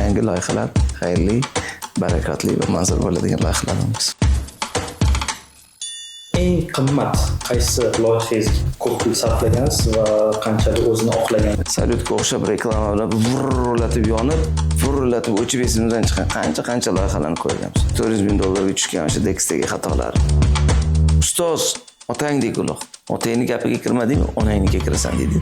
Yangi loyihalar xayrli, barakatli va manzur bo'ladigan loyihalarimiz. Eng qimmat qaysi loyihangiz ko'p pul sarflagansiz va qanchalik o'zini oqlagansiz? Salyutga o'xshab reklamalar vurlatib yonib, vurlatib o'chib esimizdan chiqqan qancha loyihalarni ko'rganmiz. $400,000 tushgan o'sha Dexdagi xatolar. Ustoz, otangdek ulug'. Otangni gapiga kirmadingmi, onangnikiga kirasan dedi.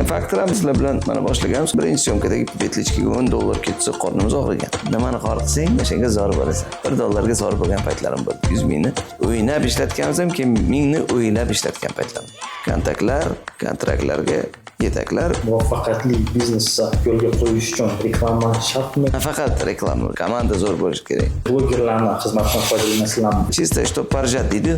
Faktorlar bilan mana boshlaganmiz. Birinchi syomkadagi petlichkaga $10 ketsa qornimiz og'rigan. Nimani qoriqsang, o'shanga zor bo'lasan. $1 zor bo'lgan paytlarim bo'ldi. 100 mingni o'ynab ishlatganmiz ham, keyin mingni o'ylab ishlatgan paytlarim. Kontaktlar, kontraktlarga yetaklar. Muvaffaqiyatli biznesni yo'lga qo'yish uchun reklama shartmi? Nafaqat reklama, komanda zo'r bo'lishi kerak. Blogerlarning xizmatidan foydalanasizlarmi? Чисто что поржать deydi.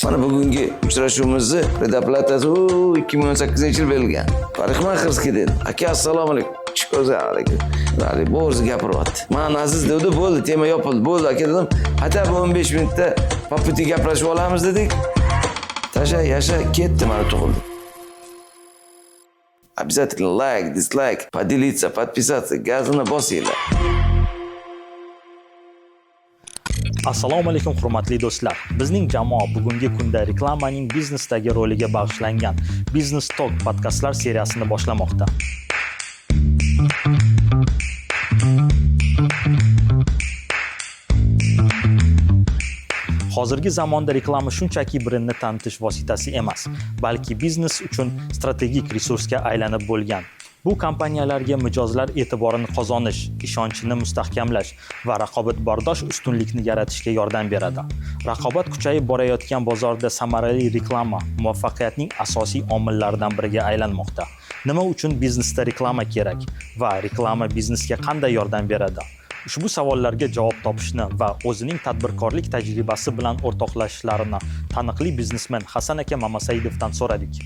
Mana bugungi uchrashuvimizni predoplatasi 2018-yil berilgan. Parixmaxirskiy dedi. Aka, assalomu alaykum. Chiko'za alaykum. Vali bo'z gapiryapti. Men Aziz dedi, bo'ldi, tema yopildi. Bo'ldi aka dedim. Hata 15 minutda poputi gaplashib olamiz dedik. Tasha, yasha, ketdi mana tug'ildi. Обязательно лайк, дизлайк, поделиться, подписаться, gazini bosinglar. Assalomu alaykum hurmatli do'stlar. Bizning jamoa bugungi kunda reklamaning biznesdagi roliga bag'ishlangan Business Talk podkastlar seriyasini boshlamoqda. Hozirgi zamonda reklama shunchaki brendni tanitish vositasi emas, balki biznes uchun strategik resursga aylanib bo'lgan. Bu kompaniyalarga mijozlar e'tiborini qozonish, ishonchini mustahkamlash va raqobatbardosh ustunlikni yaratishga yordam beradi. Raqobat kuchayib borayotgan bozorda samarali reklama muvaffaqiyatning asosiy omillaridan biriga aylanmoqda. Nima uchun biznesda reklama kerak va reklama biznesga qanday yordam beradi? Ushbu savollarga javob topishni va o'zining tadbirkorlik tajribasi bilan o'rtoqlashishlarini taniqli biznesmen Hasan aka Mamasaidovdan so'radik.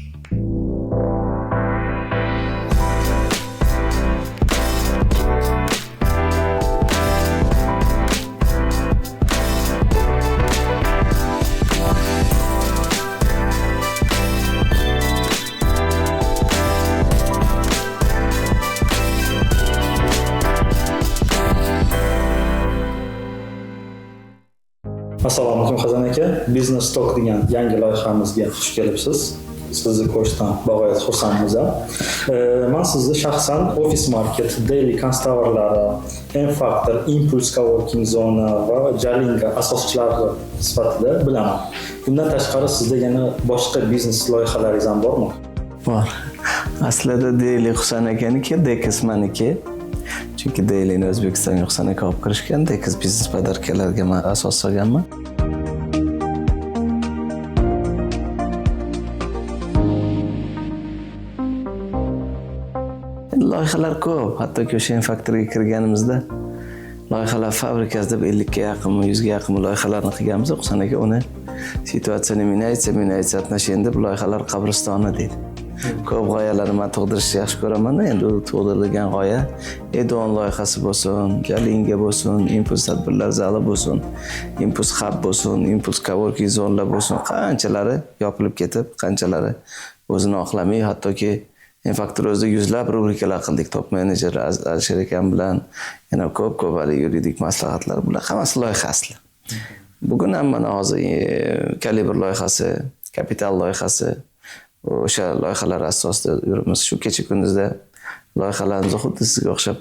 Assalomu alaykum Hasan aka. Business Talk degan yangi loyihamizga xush kelibsiz. Sizni ko'rishdan bag'oyat xursandmiz. Men sizni shaxsan Office Market, Daily Constovarlari, M-Factor, Impulse Coworking Zona va Jalinga asoschilari sifatida bilaman. Bundan tashqari sizda yana boshqa biznes loyihalaringiz ham bormi? Bor. Aslida Daily Husan akaniki, Dekis meniki. Chunki Daily'ni O'zbekistonga Husan aka olib kirishgan, Dekis biznes podarkalarga men asos solganman. Loyihalar ko'p. Hattoki o'sha M-Factorga kirganimizda loyihalar fabrikasida 50 ga yaqin, 100 ga yaqin loyihalarni qilganmiz. Husan aka uni situatsiyani menaysa atnashenda bu loyihalar qabristoni deydi. Ko'p g'oyalarni men tug'dirishni yaxshi ko'raman. Endi u tug'dirilgan g'oya Edon loyihasi bo'lsin, Jalinga bo'lsin, Impulse tadbirlar zali bo'lsin, Impulse Hub bo'lsin, Impulse Coworking zonalar bo'lsin, qanchalari yopilib ketib, qanchalari o'zini oqlamay, hattoki M-Factor o'zida yuzlab rubrikalar qildik. Top menejer Alisher akam bilan yana ko'p yuridik maslahatlar, bular hammasi loyiha asli. Bugun ham mana hozir Kalibr loyihasi, Kapital loyihasi, o'sha loyihalar asosida yuribmiz. Shu kecha kunduzda loyihalarimizni xuddi sizga o'xshab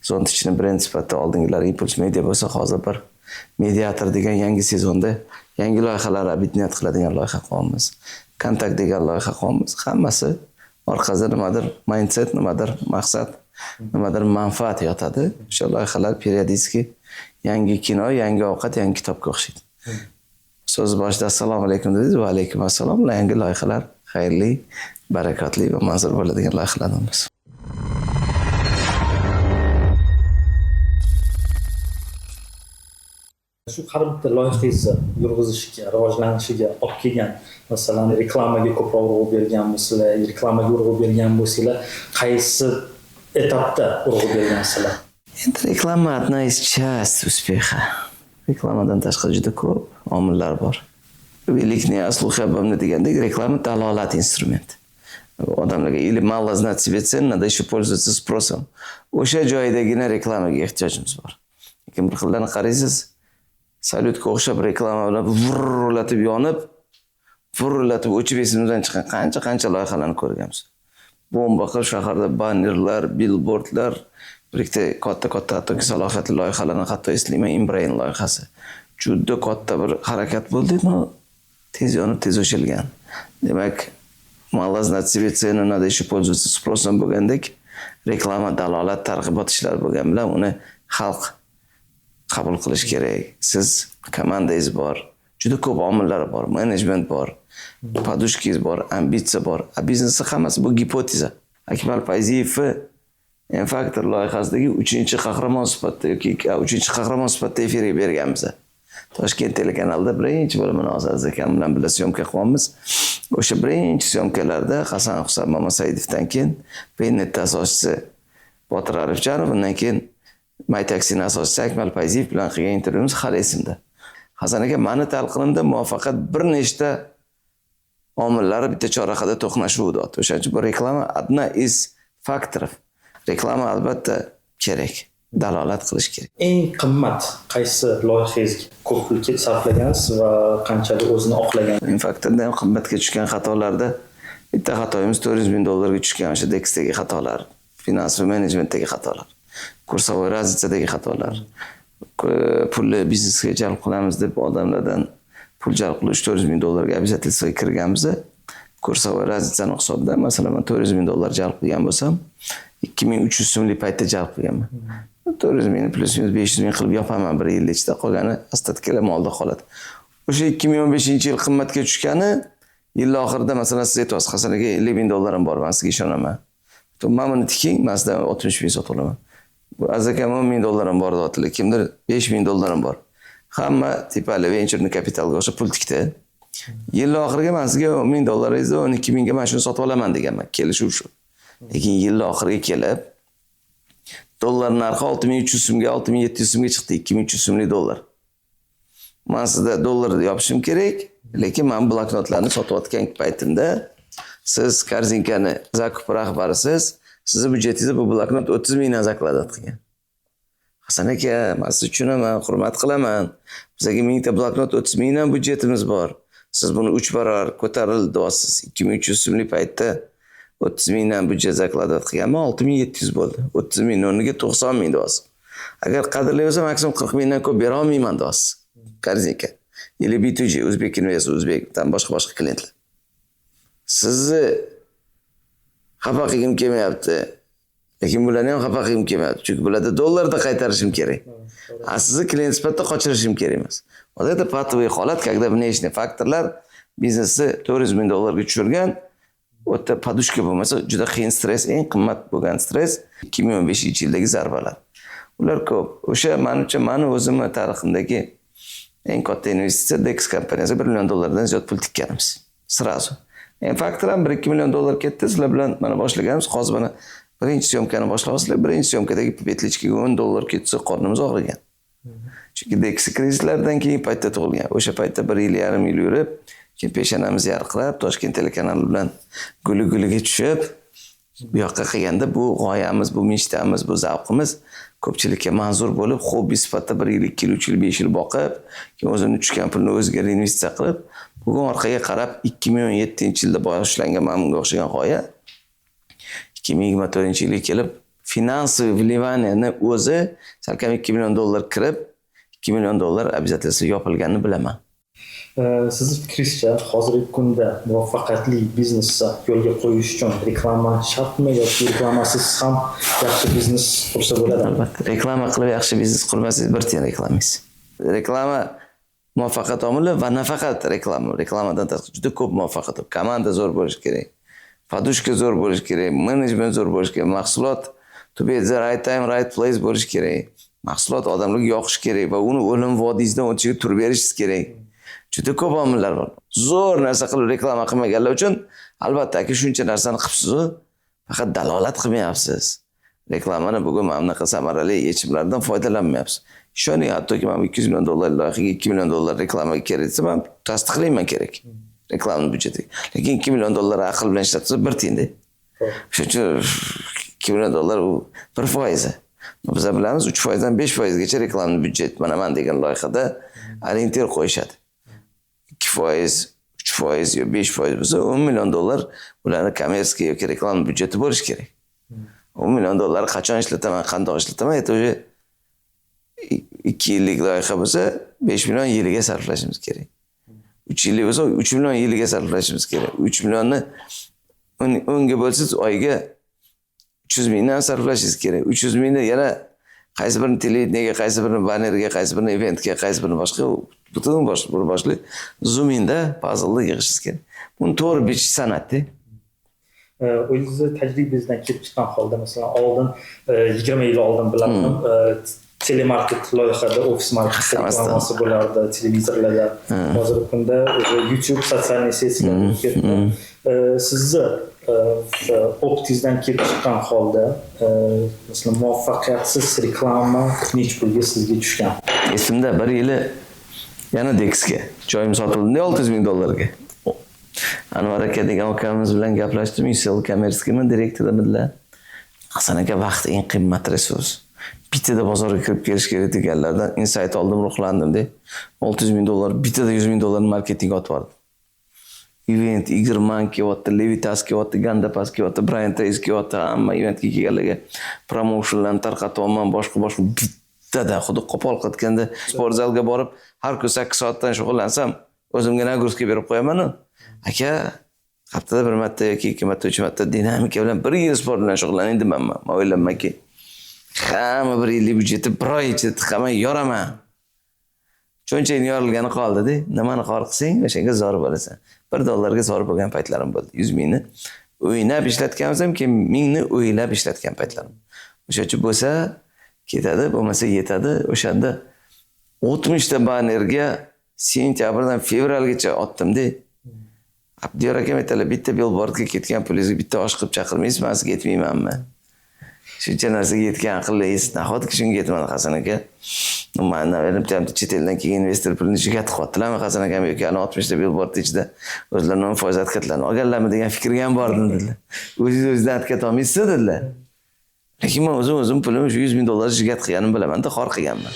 Zontichni brend sifatida oldingilar Impulse Media bo'lsa, hozir bir Mediator degan yangi sezonda yangi loyihalar abitniyat qiladigan loyiha qilamiz. Kontakt degan loyiha qilamiz. Hammasi orqasida nimadir mindset, nimadir maqsad, nimadir manfaat yotadi. O'sha loyihalar periodически yangi kino, yangi ovqat, yangi kitobga o'xshaydi. So'z boshida assalomu alaykum dedingiz, va alaykum assalom. Yangi loyihalar xayrli, barakatli va manzur bo'ladigan loyihalarimiz. Shu har bitta loyihangizni yurg'izishga, rivojlanishiga olib kelgan, masalan, reklamaga ko'proq urg'u bergan bo'lsanglar, reklamaga urg'u bergan bo'lsanglar, qaysi etapda urg'u bergansizlar? Endi reklama одна из часть успеха. Reklamadan tashqari juda ko'p omillar bor. Великий слух обо мне degandek reklama dalolat instrument. odamlarga или mало знать себе цен, надо еще пользоваться спросом. O'sha joydagina reklamaga ehtiyojimiz bor. Lekin bir xillarni qaraysiz, salyutga o'xshab reklama bilan vurlatib yonib, vurlatib o'chib esimizdan chiqqan qancha loyihalarni ko'rganmiz. Bomba qilib shaharda bannerlar, billboardlar, birikta katta hattoki salohiyatli loyihalarni hatto eslayman, Imbrain loyihasi. Juda katta bir harakat bo'ldi, tez yonib, tez o'chilgan. Demak, mало знать себе цену, надо еще пользоваться спросом bo'lgandek, reklama, dalolat, targ'ibot ishlari bo'lgan bilan uni xalq qabul qilish kerak. Siz komandangiz bor, juda ko'p omillar bor, menejment bor, podushkangiz bor, ambitsiya bor. Biznesning hammasi bu gipoteza. Akmal Fayziyevni N-Factor loyihasidagi 3-qahramon sifatida yoki 3-qahramon sifatida efirga berganmiz. Toshkent telekanalida birinchi bo'lib Aziz akam bilan birga syomka qilyapmiz. O'sha birinchi syomkalarda Hasan Husan Mamasaidovdan keyin Paynet asoschisi Botir Arifjanov, undan keyin Maytaksining asoschisi Akmal Fayziyev bilan qilgan intervyumiz hali esimda. Hasan aka, meni talqinimda muvaffaqiyat bir nechta omillari bitta chorrahada to'qnashuvdi. O'shaning uchun bu reklama одна из faktorov. Reklama albatta kerak. Dalolat qilish kerak. Eng qimmat qaysi loyihangizga ko'p pul sarflagansiz va qanchalik o'zini oqlagan? N-Factorda ham qimmatga tushgan xatolarda bitta xatoyimiz $400,000 tushgan o'sha Dexdagi xatolar, finans va menejmentdagi xatolar, kursovой razitsiyadagi xatolar. Pulni biznesga jalb qilamiz deb odamlardan pul jalb qilish $400,000 обязательствоga kirganmiz. Kursovой razitsiyani hisobidan masalan men $400,000 jalb qilgan bo'lsam, 2300 so'mlik paytda jalb qilganman. 400,000 plus 500,000 qilib yopaman bir yil ichida, qolgani ostatkala molda qoladi. O'sha 2015-yil qimmatga tushgani yil oxirida masalan siz aytasiz, Hasan aka $50,000 bor, men sizga ishonaman. Mana buni tiking, men sizdan 60,000 sotib olaman. Bu azakam $10,000 bor deyaptilar, kimdir $5,000 bor. Hamma tipali venture kapitalga o'sha pul tikdi. Yil oxiriga men sizga $10,000 12,000 ga men shuni sotib olaman deganman, kelishuv shu. Lekin yil oxiriga kelib dollar narxi 6,300 so'mga, 6,700 so'mga chiqdi, 2,300 so'mlik dollar. Men sizda dollarni yopishim kerak, lekin men bloknotlarni sotayotgan paytimda siz korzinkani zakup rahbarisiz, sizning byudjetingizda bu bloknot 30,000 dan zakladot qilgan. Hasan aka, men sizni tushunaman, hurmat qilaman. Bizga 1000 ta bloknot 30,000 dan byudjetimiz bor. Siz buni 3 barobar ko'tarildi deyapsiz. 2,300 so'mlik paytda 30,000 dan byudjet zakladot qilganman, 6,700 bo'ldi. 30,000 o'rniga 90,000 deyapsiz. Agar qadrlayolsam maksimum 40,000 dan ko'p bera olmayman deyapsiz. Korzinka. Или B2G, Uzbek Invest, Uzbekdan boshqa klientlar. Sizni xafa qilgim kelmayapti. Lekin bularni ham xafa qilgim kelmayapti. Chunki bularda dollarda qaytarishim kerak. Sizni klient sifatida qochirishim kerak emas. Вот это патовый holat, когда внешние faktorlar biznesni $400,000 ga tushirgan. O'ta podushka bo'lmasa, juda qiyin stress, eng qimmat bo'lgan stress 2015-yildagi zarbalar. Ular ko'p. O'sha men uchun meni o'zimning tariximdagi eng katta investitsiya Dex kompaniyasi $1 million dan ziyod pul tikkanmiz. Srazu. N-Factor ham $1-2 million ketdi. Sizlar bilan mana boshlaganmiz. Hozir mana birinchi syomkani boshlayapsizlar. Birinchi syomkadagi petlichkaga $10 ketsa qornimiz og'rigan. Chunki Dex krizlardan keyin paytda tug'ilgan. O'sha paytda 1,5 yil yurib, keyin peshonamiz yarqirab, Toshkent telekanali bilan guli-guliga tushib, bu yoqqa qilganda bu g'oyamiz, bu mishtamiz, bu zavqimiz ko'pchilikka manzur bo'lib, hobbi sifatida 1 yil, 2 yil, 3 yil, 5 yil boqib, keyin o'zini tushgan pulni o'ziga reinvestitsiya qilib, bugun orqaga qarab 2017-yilda boshlangan mana bunga o'xshagan g'oya 2024-yilga kelib finansiy vlivaniyani o'zi salkam $2 million kirib, $2 million обязательство yopilganini bilaman. Sizning fikringizcha hozirgi kunda muvaffaqiyatli biznesni yo'lga qo'yish uchun reklama shartmi yoki reklamasiz ham yaxshi biznes qursa bo'ladi? Albatta, reklama qilib yaxshi biznes qurmasangiz bir tiyin reklamangiz. Reklama muvaffaqiyat omili va nafaqat reklama. Reklamadan tashqari juda ko'p muvaffaqiyat. Komanda zo'r bo'lishi kerak. Podushka zo'r bo'lishi kerak, menejment zo'r bo'lishi kerak, mahsulot to be the right time, right place bo'lishi kerak. Mahsulot odamlarga yoqishi kerak va uni o'lim vodiysidan o'tishiga turib berishingiz kerak. Juda ko'p omillar bor. Zo'r narsa qilib reklama qilmaganlar uchun albatta aka shuncha narsani qilibsiz-ku, faqat dalolat qilmayapsiz. Reklamani bugun mana bunaqa samarali yechimlardan foydalanmayapsiz. Ishoning, hattoki men $200 million loyihaga $2 million reklamaga kerak desam, tasdiqlayman kerak. reklama byudjeti. Lekin 2 million dollar aql bilan ishlatsa 1 tiyinda. Shuning uchun 2 million dollar u 1%. Biz bilamiz 3% dan 5%gacha reklama byudjet mana degan loyihada orientir qo'yishadi. 2%, 3% yo 5% bo'lsa 10 million dollar ularni kommersiya yoki reklama byudjeti bo'lishi kerak. 10 million dollar qachon ishlataman, qandoq ishlataman, это уже 2 yillik loyiha bo'lsa 5 million yiliga sarflashimiz kerak. 3 yillik bo'lsa 3 million yiliga sarflashimiz kerak. 3 millionni 10ga bo'lsangiz oyga 300 mingdan sarflashingiz kerak. 300 mingni yana qaysi birini televideniyaga, qaysi birini bannerga, qaysi birini eventga, qaysi birini boshqa butun boshli zoominda puzzle yig'ishingiz kerak. Buni to'g'ri bichish san'atda. O'zingizni tajribangizdan kelib chiqqan holda, masalan, oldin 20 yil oldin bilaman, telemarket loyihada ofis market reklamasi bo'lardi televizorlarda. Hozirgi kunda YouTube sotsial setiyalar ketdi. Sizni optingizdan kelib chiqqan holda, masalan, muvaffaqiyatsiz reklama necha pulga sizga tushgan? Esimda bir yili yana Dexga joyim sotildi 600 ming dollarga. Anvar aka degan akamiz bilan gaplashdim, Ucell Commerce'ga direktorimiz. Hasan aka, vaqt eng qimmat resurs. Bitada bozorga kirib kelish kerak deganlardan insight oldim, ruhlandim de. 600 ming dollar, bitada 100 ming dollar marketing otib oldim. Event, Igorman kelyapti, Levitas kelyapti, Gandapas kelyapti, Brian Tracy kelyapti, hamma eventga kelganlarga promotionlarni tarqatyapman, boshqa bittada xuddi qo'pol qilganda sport zalga borib, har kun 8 soatdan shug'ullansam, o'zimga nagruska berib qo'yaman. Aka, haftada bir marta yoki 2 marta, 3 marta dinamika bilan bir yil sport bilan shug'ullaning demanman. Men o'ylaymanki, hamma bir yillik byudjeti bir oy ichida tiqaman, yoraman. Cho'nchang yorilgani qoldi-da. Nimani xor qilsang, o'shanga zor bo'lasan. $1 zor bo'lgan paytlarim bo'ldi. 100 mingni o'ynab ishlatganmiz ham, keyin 1000 ni o'ylab ishlatgan paytlarim. O'shacha bo'lsa ketadi, bo'lmasa yetadi. O'shanda 60 ta bannerga sentyabrdan fevralgacha otdim-da. Abdiyor akam aytdilar, bitta billboardga ketgan pulingizga bitta osh qilib chaqirmaysiz, men sizga yetmaymanmi? Shuncha narsaga yetgan aqllaysiz. Nahotki shunga yetmadi Hasan aka. Mana benim chet eldan kelgan investor pulini ichiga tiqyaptilarmi Hasan akam yoki 60 ta billboard ichida o'zlarining foiz adkatlarini olganlarmi degan fikrga ham bordim dedilar. O'zingiz adkat olmaysiz dedilar. Lekin men o'zim pulimni shu 100 ming dollar ichiga tiqganim bilaman-da, xor qilganman.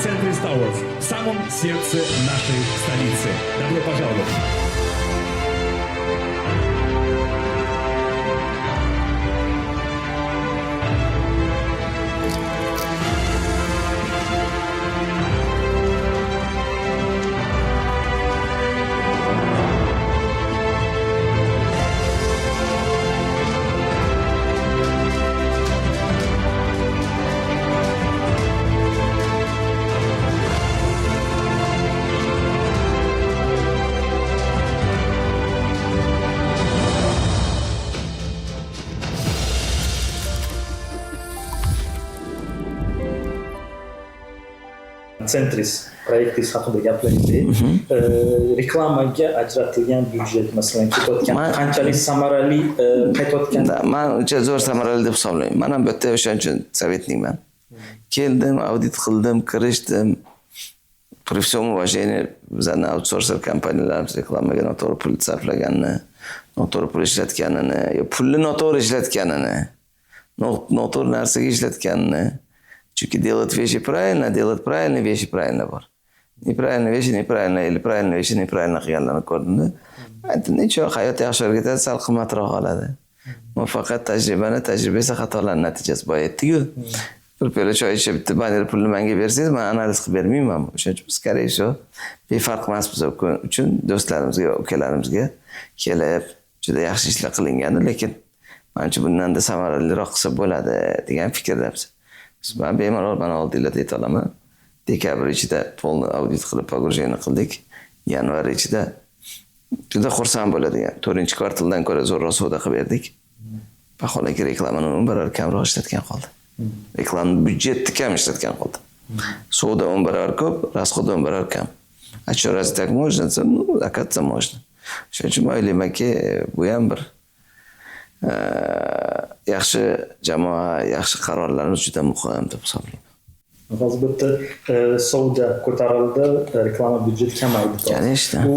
Century Towers, в самом сердце нашей столицы. Добро пожаловать! Centris proyektingiz haqida gaplashdik. Reklamaga ajratilgan byudjet masalan ketayotgan qanchalik samarali qaytayotgan? Men o'sha zo'r samarali deb hisoblayman. Men ham bu yerda o'shaning uchun sovetnikman. Keldim, audit qildim, kirishdim. При всем уважении bizlarning outsourcer kompaniyalarimiz reklamaga noto'g'ri pul sarflaganini, noto'g'ri pul ishlatganini, pulni noto'g'ri ishlatganini, noto'g'ri narsaga ishlatganini. Чуки делают вещи правильно, делают правильные вещи правильно бор. Неправильные вещи неправильно или правильные вещи неправильно qilganlarni ko'rdim-da. Endi nechun hayot yaxshiroq ketadi, sal qimmatroq qoladi. Men faqat tajriba esa xatolar natijasi boyatdi-ku. Bir piyola choy ichib bitta banner pulni menga bersangiz, men analiz qilib bermayman. O'shaning uchun skoriy shu befarq emasmiz uchun do'stlarimizga, ukalarimizga kelib juda yaxshi ishlar qilingani, lekin menimcha bundan-da samaraliroq qilsa bo'ladi degan fikrdamiz. Ben bemalol mana oldinglarda ayta olaman. Dekabr ichida polni audit qilib pogorjeni qildik. Yanvar ichida juda xursand bo'ladigan 4-kvartaldan ko'ra zo'rroq savdo qilib berdik. Vaholanki reklamani 10 barobar kamroq ishlatgan qoldi. Reklama byudjetni kam ishlatgan qoldi. Savdo 10 barobar ko'p, расход 10 barobar kam. А что, разве так можно? Ну, оказывается, можно. Shuning uchun men o'ylaymanki, bu ham bir yaxshi jamoa, yaxshi qarorlarimiz juda muhim deb hisoblayman. Hozir bu yerda Saudiya ko'tarildi, reklama byudjeti kamaydi. Конечно. Bu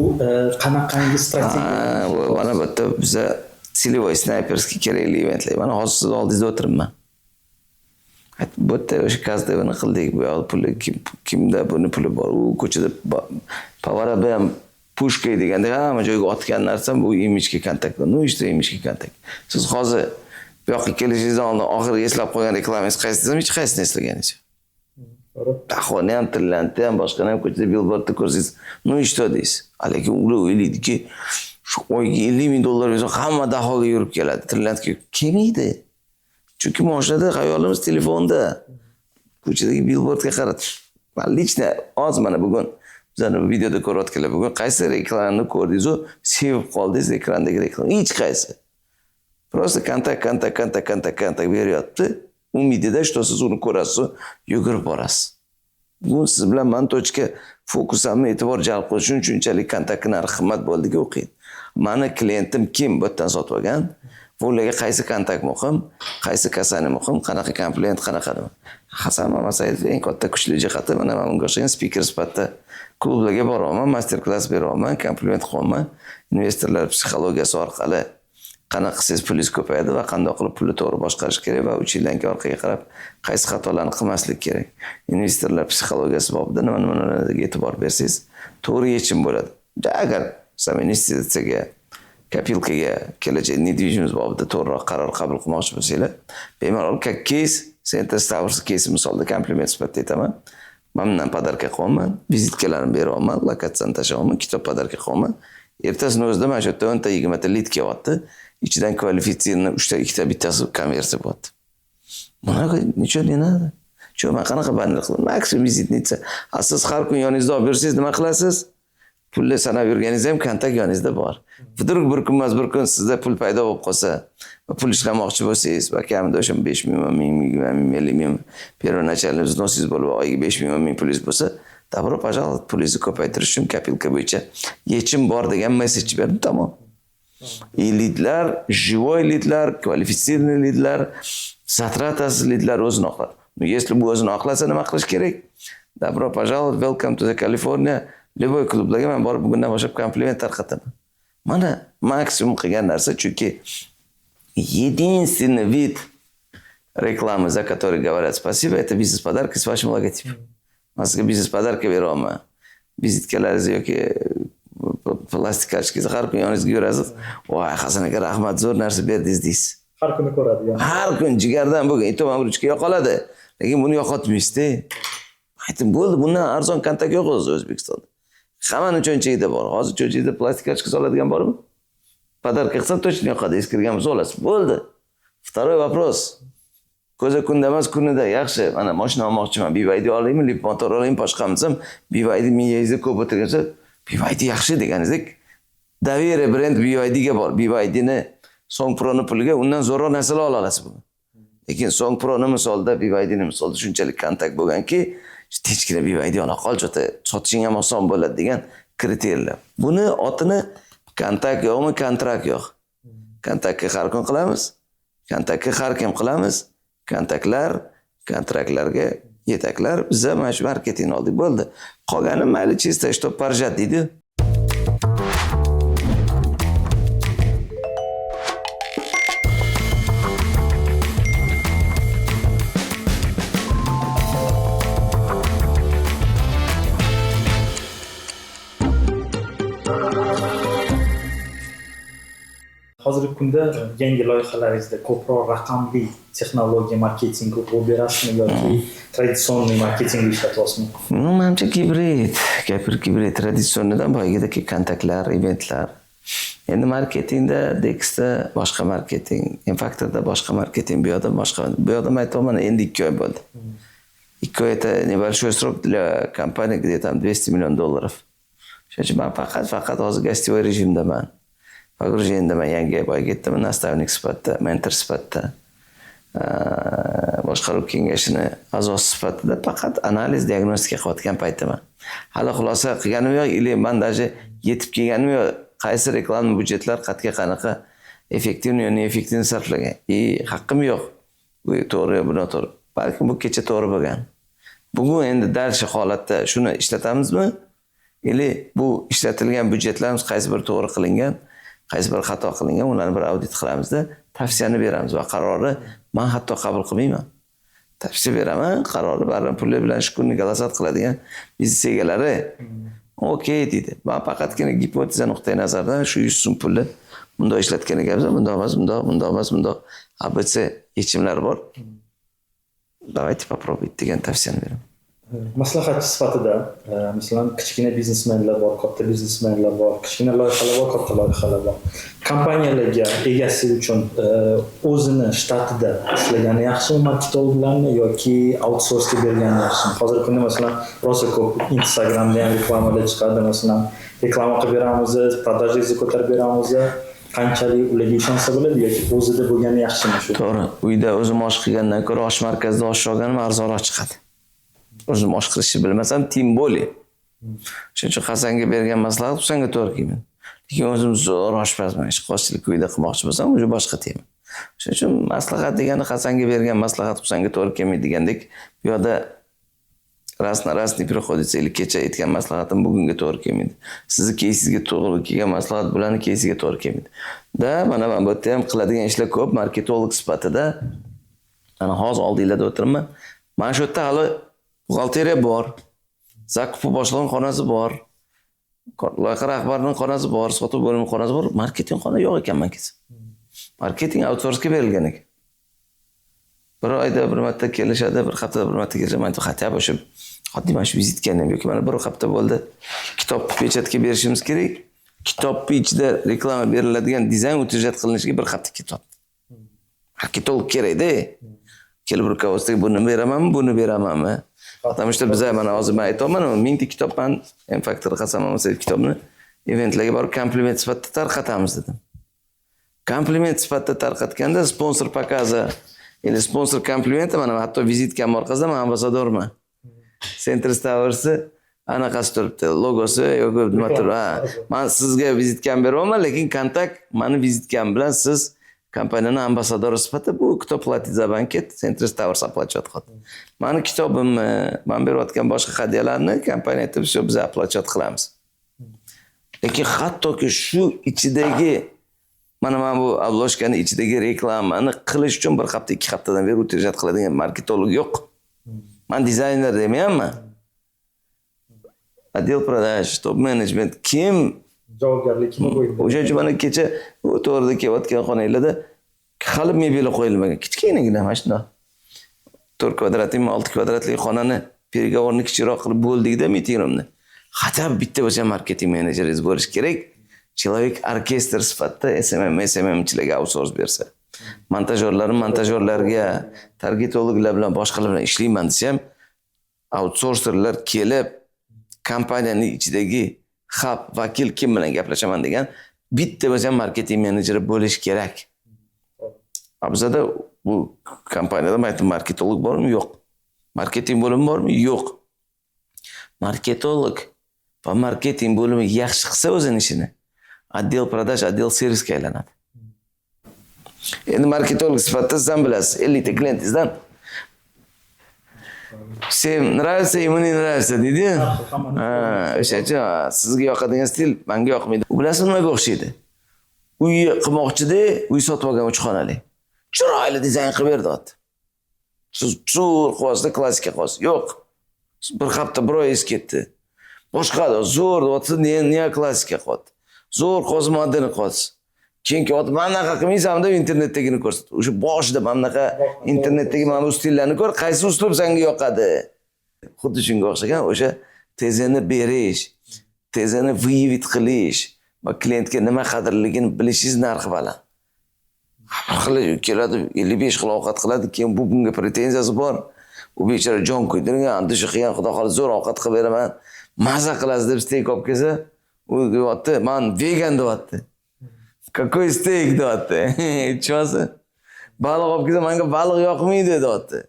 qanaqangi strategiya? Mana bu yerda biza целевой snayperskiy kerakli eventlar. Mana hozir siz oldingizda o'tiribman. Bu yerda o'sha kazdevini qildik, bu yoq puli kimda buni puli bor. U ko'chada pavaraba ham pushka deganda hamma joyga otgan narsa bu imijga kontakt. No ishda imijga kontakt. Siz hozir bu yoqqa kelishingizdan oldin oxirgi eslab qo'ygan reklamangiz qaysi desam, hech qaysini eslaganingiz yo'q. Ahvoni ham, tillanti ham, boshqani ham ko'chada billboardda ko'rsangiz, no ishda deysiz. Lekin ular o'ylaydiki, shu oyga $50,000 bersa hamma dahoga yurib keladi. Tillantiga kelmaydi. Chunki mashinada xayolimiz telefonda. Ko'chadagi billboardga qarab. Men lichna hozir mana bugun bizani videoda ko'rayotganlar bugun qaysi reklamani ko'rdingiz-u, sevib qoldingiz ekrandagi reklama. Hech qaysi. Просто kontakt beryapti. Umidida что siz uni ko'rasiz, yugurib borasiz. Bu siz bilan men tochka fokusamni e'tibor jalb qilish uchun shunchalik kontaktni narxi qimmat bo'ldiki o'qiydi. Mani klientim kim bu yerdan sotib olgan? Ularga qaysi kontakt muhim, qaysi kasani muhim, qanaqa kompliment, qanaqa. Hasan Mamasayev eng katta kuchli jihati mana men unga o'xshagan speaker sifatida klublarga boraman, master klass beraman, kompliment qilaman. Investorlar psixologiyasi orqali qanaqa qilsangiz pulingiz ko'payadi va qanday qilib pulni to'g'ri boshqarish kerak va 3 yildan keyin orqaga qarab qaysi xatolarni qilmaslik kerak. Investorlar psixologiyasi bobida nimalarga e'tibor bersangiz, to'g'ri yechim bo'ladi. Agar sizlar investitsiyaga, kopilkaga, kelajak nedvижимость bobida to'g'riroq qaror qabul qilmoqchi bo'lsanglar, bemalol case, Center Towers case misolida kompliment sifatida aytaman. Mendan podarka qilaman, vizitkalarni beraman, lokatsiyani tashlaman, kitob podarka qilaman. Ertasining o'zida mana shu yerda 10-20 ta lead kelyapti. İçinden kvalifitsiyani 3 ta 2 ta bittasi konversiya bo'lyapti. Bunaqa necha dinadi? Shu men qanaqa banner qilaman? Maksimum vizitnitsa. Siz har kun yoningizda olib bersangiz nima qilasiz? Pulni sanab yurganingiz ham kontakt yoningizda bor. Vudruk bir kun sizda pul paydo bo'lib qolsa va pul ishlamoqchi bo'lsangiz, va kamida o'sha 5,000, 10,000, 50,000 первоначальный взноsingiz bo'lib, oyiga 5,000 ming pulingiz bo'lsa, добро пожаловать, pulingizni ko'paytirish uchun kopilka bo'yicha yechim bor degan mesej berdim, tamom. И lidlar, живой lidlar, kvalifitsiyali lidlar, zatratasiz lidlar o'zini oqladi. Если bu o'zini oqlasa nima qilish kerak? Добро пожаловать, welcome to the California. Любой klublarga men borib bugundan boshlab kompliment tarqataman. Mana maksimum qilgan narsa, chunki единственный вид рекламы, за который говорят спасибо, это бизнес-подарки с вашим логотипом. Sizga biznes-podarka beraman. Vizitkalaringiz yoki plastik kartochkangizni har kun yoningizga yurasiz. Voy, Hasan aka rahmat, zo'r narsa berdingiz deysiz. Har kuni ko'radi yani. Har kun jigardan bo'lgan ito'mamruchka yoqoladi. Lekin buni yo'qotmaysiz-da. Aytdim, bo'ldi, bundan arzon kontakt yo'q O'zbekistonda. Hammaning cho'nchagida bor. Hozir cho'nchagida plastik kartochka soladigan bormi? Podarka qilsam точно yoqadi, eskirgan bo'lsa olasiz. Bo'ldi. Второй вопрос. Ko'za kunda emas, kunida yaxshi. Mana mashina olmoqchiman. BYD olaymi, Lip motor olaymi, boshqami desam, BYD miyangizda ko'p o'tirgansa, BYD yaxshi deganingizdek, Davere brend BYDga bor. BYDni Song Pro'ni puliga undan zo'rroq narsalar ola olasiz bugun. Lekin Song Pro'ni misolda, BYDni misolda shunchalik kontakt bo'lganki, hechkina BYD ola qol, jota sotishing ham oson bo'ladi degan kriteriyalar. Buni otini kontakt yo'qmi, kontrakt yo'q. Kontaktga har kun qilamiz. Kontaktga har kim qilamiz. Kontaktlar, kontraktlarga yetaklar, biza mana shu marketing oldik, bo'ldi. Qolgani mayli chista что поржать deydi. Hozirgi kunda yangi loyihalaringizda ko'proq raqamli texnologiya marketingi qo'l berasizmi yoki traditsionniy marketingni ishlatyapsizmi? Menimcha gibrid traditsionnidan boyagidagi kontaktlar, eventlar. Endi marketingda, Dexda boshqa marketing, Infactorda boshqa marketing, bu yoqda boshqa. Bu yoqda aytaman, endi 2 oy bo'ldi. 2 oy это небольшой срок для компании, где там $200 миллионов. Shuning uchun men faqat hozir гостевой rejimdaman. Pogrujenidaman, yangi boyga yetdim, nastavnik sifatida, mentor sifatida, boshqaruv kengashini a'zosi sifatida faqat analiz, diagnostika qilayotgan paytdaman. Hali xulosa qilganim yo'q, men даже yetib kelganim yo'q qaysi reklama budjetlar qayerga qanaqa effektivni yoki neeffektivni sarflagan. Haqqim yo'q. Bu to'g'ri, bu noto'g'ri. Balki bu kecha to'g'ri bo'lgan. Bugun endi dal shu holatda shuni ishlatamizmi? Ili bu ishlatilgan budjetlarimiz qaysi bir to'g'ri qilingan, qaysi bir xato qilingan, ularni bir audit qilamizda, tavsiyani beramiz va qarorni men hatto qabul qilmayman. Tavsiya beraman, qarorni baribir pullar bilan shukurni galasat qiladigan biznes egalari okey deydi. Men faqatgina gipoteza nuqtai nazaridan shu 100 so'm pulni bundoq ishlatgan ekanmiz, bundoq emas, bundoq emas, bundoq ABC yechimlar bor. Давайте попробовать degan tavsiyani beraman. Maslahatchi sifatida, masalan, kichkina biznesmenlar bor, katta biznesmenlar bor, kichkina loyihalar bor, katta loyihalar bor. Kompaniyalarga egasi uchun o'zini shtatida ishlagani yaxshimi marketologlarni yoki outsourcega bergani yaxshimi? Hozirgi kunda masalan, rosa ko'p Instagramda ham reklamalar chiqadi, masalan, reklama qilib beramiz, продажangizni ko'tarib beramiz. Qanchalik ularga ishonsa bo'ladi yoki o'zida bo'lgani yaxshimi shu? To'g'ri. Uyda o'zim osh qilgandan ko'ra osh markazida osh olganim arzonroq chiqadi. O'zim osh qilishni bilmasam, tim bo'li. Shuning uchun Hasanga bergan maslahat Husanga to'g'ri kelmaydi. Lekin o'zim zo'r oshpazman, ishqo'shchilik uyda qilmoqchi bo'lsam, o'sha boshqa tema. Shuning uchun maslahat degani Hasanga bergan maslahat Husanga to'g'ri kelmaydi degandek, bu yerda раз не приходится или kecha aytgan maslahatim bugunga to'g'ri kelmaydi. Sizni keysizga to'g'ri kelgan maslahat bularni keysiga to'g'ri kelmaydi. Mana men bu yerda ham qiladigan ishlar ko'p, marketolog sifatida. Mana hozir oldinglarda o'tiribman. Mana shu yerda hali buxgalteriya bor, zakup boshlig'ining xonasi bor, loyiha rahbarining xonasi bor, sotuv bo'limi xonasi bor, marketing xona yo'q ekan men kelsa. Marketing outsourcega berilgan ekan. Bir oyda bir marta kelishadi, bir haftada bir marta kelishadi. Men xatya o'sha oddiy mana shu vizitkani yoki mana bir hafta bo'ldi. Kitob pechatga berishimiz kerak. Kitobning ichida reklama beriladigan dizayn utijat qilinishiga bir hafta ketadi. Marketolog kerak-da. Kelib rukovodstvoga buni beramanmi, buni beramanmi? Потому что biz mana hozir men aytayman, 1000 ta kitobdan M-Factor qasam olmasa kitobni eventlarga borib kompliment sifatida tarqatamiz dedim. Kompliment sifatida tarqatganda sponsor pokaza или sponsor komplimenti mana hatto vizitkam orqasida men ambasadorman. Centers Towers'i anaqasi turibdi, logosi yoki nima turibdi. Men sizga vizitkam beraman, lekin kontakt meni vizitkam bilan siz kompaniyaning ambasadori sifatida bu kitob platить за banket Centers Towers oplatyapti. Meni kitobimni, men berayotgan boshqa hadyalarni kompaniya aytib, shu biz oplatyat qilamiz. Lekin hattoki shu ichidagi mana bu obloshkani ichidagi reklamani qilish uchun bir hafta, 2 haftadan beri utijat qiladigan marketolog yo'q. Men dizayner demayapman. Отдел продаж, top management kim Javobgarlikni qo'ydi. O'sha uchun mana kecha u to'g'rida kelayotgan xonanglarda hali mebel qo'yilmagan. Kichkinagina mana shunday 4 kvadratli, 6 kvadratli xonani переговорni kichikroq qilib bo'ldik-da meeting roomni. Hatto bitta bo'lsa marketing menejeringiz bo'lish kerak. Человек orkestr sifatida SMMchilarga outsource bersa. Montajyorlarga, targetologlar bilan boshqalar bilan ishlayman desa ham outsourcerlar kelib kompaniyaning ichidagi hub vakil kim bilan gaplashaman degan bitta bo'lsa marketing menejeri bo'lish kerak. Bizda bu kompaniyada marketolog bormi? Yo'q. Marketing bo'limi bormi? Yo'q. Marketolog va marketing bo'limi yaxshi qilsa o'zining ishini, отдел продаж, отдел servisga aylanadi. Endi marketolog sifatida siz ham bilasiz, 50 ta klientingizdan Всем нравится, ему не nравится deydi. O'shacha sizga yoqadigan stil menga yoqmaydi. U bilasiz nimaga o'xshaydi? Uy qilmoqchida, uy sotib olgan 3 xonali. Chiroyli dizayn qilib berdi ot. Siz zo'r qilasiz, klassika qilasiz. Yo'q. Bir hafta bir oy ketdi. Boshqa zo'r deyapsiz, ne klassika qilyapti. Zo'r qo'z modern qo'z. Chunki ot manaqa qilmaysan deb internetdagini ko'rsat. O'sha boshida manaqa internetdagi mana bu stillarni ko'r, qaysi uslub senga yoqadi. Xuddi shunga o'xshagan o'sha tezini berish, tezini выявить qilish va klientga nima qadrligini bilishingiz narxi baland. Keladi 55 xil ovqat qiladi, keyin bu bunga pretenziyasi bor. U bechora jon kuydirgan, andishi qilgan, xudo xohlasa zo'r ovqat qilib beraman. Maza qilasiz deb steak olib kelsa, u deyapti, men vegan deyapti. Какой steak deyapti. Aytishmasa. Baliq olib kelsa, menga baliq yoqmaydi deyapti.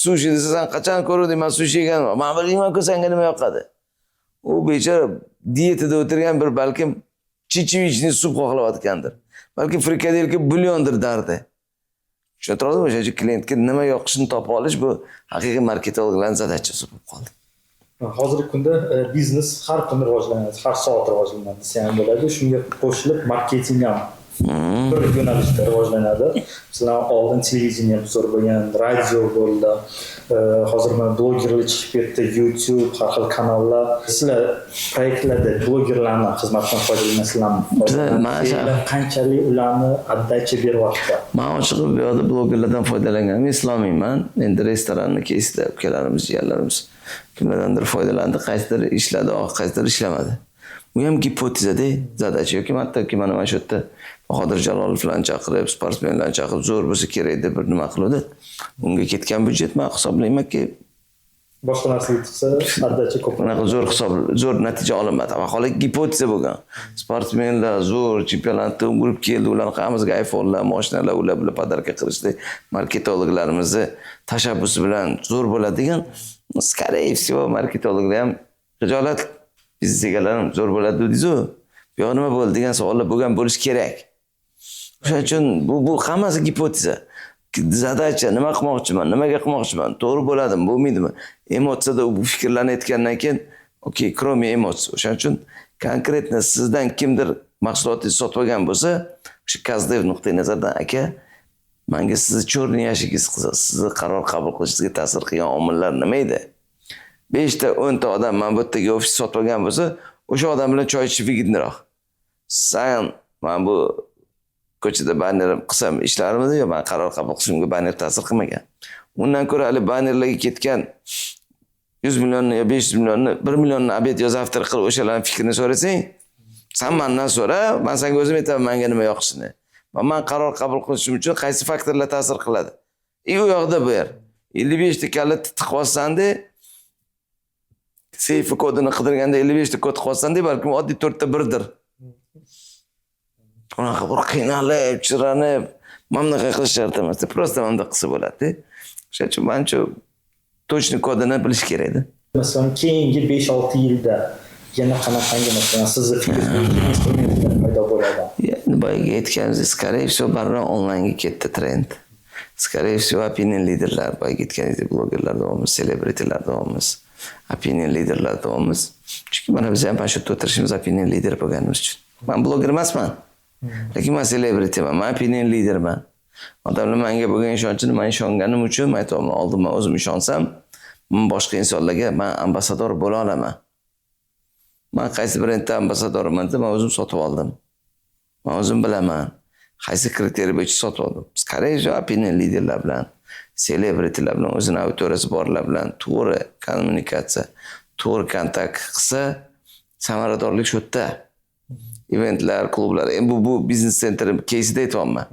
Sushi desa, sen qachon ko'rding, men sushi yeganman. Men bilmayman-ku senga nima yoqadi. U bechora dietada o'tirgan bir balkim chechevichni sup xohlayotgandir. Balki frikadelka bulyondir dardi. Tushuntiradimi? O'sha klientga nima yoqishini topa olish bu haqiqiy marketologlarning zadachasi bo'lib qoldi. Hozirgi kunda biznes har kuni rivojlanadi, har soat rivojlanadi desa ham bo'ladi. Shunga qo'shilib marketing ham bir yo'nalishda rivojlanadi. Masalan, oldin televideniya zo'r bo'lgan, radio bo'ldi. Hozir mana blogerlar chiqib ketdi, YouTube, har xil kanallar. Sizlar proyektlarda blogerlarning xizmatidan foydalanasizlarmi? Qanchalik ularni addacha beryapti? Men ochiq bu yerda blogerlardan foydalanganim eslolmayman. Endi restoranni keysda ukalarimiz, jiyanlarimiz kimlardandir foydalandi, qaysidir ishladi, qaysidir ishlamadi. Bu ham gipotezada zadacha yoki hattoki mana shu yerda Bahodir Jalolov bilan chaqirib, sportsmenlarni chaqirib, zo'r bo'lsa kerak deb bir nima qildi. Unga ketgan byudjet men hisoblaymanki boshqa narsaga chiqsa addacha ko'p. Bunaqa zo'r natija olinmadi. Vaholanki gipoteza bo'lgan. Sportsmenlar zo'r chempionatda o'g'irib keldi, ularning hammasiga iPhone'lar, mashinalar ular bilan podarka qilishdi. Marketologlarimizni tashabbusi bilan zo'r bo'ladi degan, скорее всего, marketologlar ham hijolat biznes egalari ham zo'r bo'ladi dedingiz-ku. Bu yoq nima bo'ldi degan savollar bo'lgan bo'lishi kerak. O'shaning uchun bu hammasi gipoteza. Zadacha nima qilmoqchiman, nimaga qilmoqchiman, to'g'ri bo'ladimi, bo'lmaydimi? Emotsiyada bu fikrlarni aytgandan keyin, okey, kromi emotsiya. O'shaning uchun konkretno sizdan kimdir mahsulotingizni sotib olgan bo'lsa, o'sha kazdev nuqtai nazardan aka, menga sizni cho'rni yashigingiz qilsa, sizni qaror qabul qilishingizga ta'sir qilgan omillar nima edi? 5 ta 10 ta odam mana bu yerdagi ofis sotib olgan bo'lsa, o'sha odam bilan choy ichib vigidniroq. Sen mana bu ko'chada banner qilsam ishlarimda yo men qaror qabul qilishimga banner ta'sir qilmagan. Undan ko'ra hali bannerlarga ketgan 100 millionni yo 500 millionni, 1 millionni abet yozaftir qilib o'shalarning fikrini so'rasang, sen mendan so'ra, men senga o'zim aytaman menga nima yoqishini. Va men qaror qabul qilishim uchun qaysi faktorlar ta'sir qiladi? U yoqda bu yer 55 ta kalit tiqib olsanda, seyf kodini qidirganda 55 ta kod qo'ysanda, balkim oddiy 4 ta birdir. Unaqa bir qiynalib, chiranib, mamlaqa qilish shart emas. Prosta mamlaqa qilsa bo'ladi. O'shaning uchun mencha точный kodini bilish kerak-da. Masalan, keyingi 5-6 yilda yana qanaqangi masalan sizni fikringiz instrumentlar paydo bo'ladi? Endi boyaga aytganimizdek, скорее всего, barra onlaynga ketdi trend. Скорее всего, opinion liderlar, boyaga aytganingizdek, blogerlar davomimiz, celebritylar davomimiz, opinion liderlar davomimiz. Chunki mana biz ham mana shu o'tirishimiz opinion lider bo'lganimiz uchun. Men bloger emasman. Lekin men celebrityman, men opinion liderman. Odamlar menga bo'lgan ishonchini men ishonganim uchun men aytaman, oldin men o'zim ishonsam, men boshqa insonlarga men ambassador bo'la olaman. Men qaysi brendda ambassadorman deb men o'zim sotib oldim. Men o'zim bilaman. Qaysi kriteriya bo'yicha sotib oldim. Скорее всего, opinion liderlar bilan, celebritylar bilan, o'zining auditoriyasi borlar bilan to'g'ri kommunikatsiya, to'g'ri kontakt qilsa, samaradorlik shu yerda. Eventlar, klublar, bu biznes center case'da aytayapman.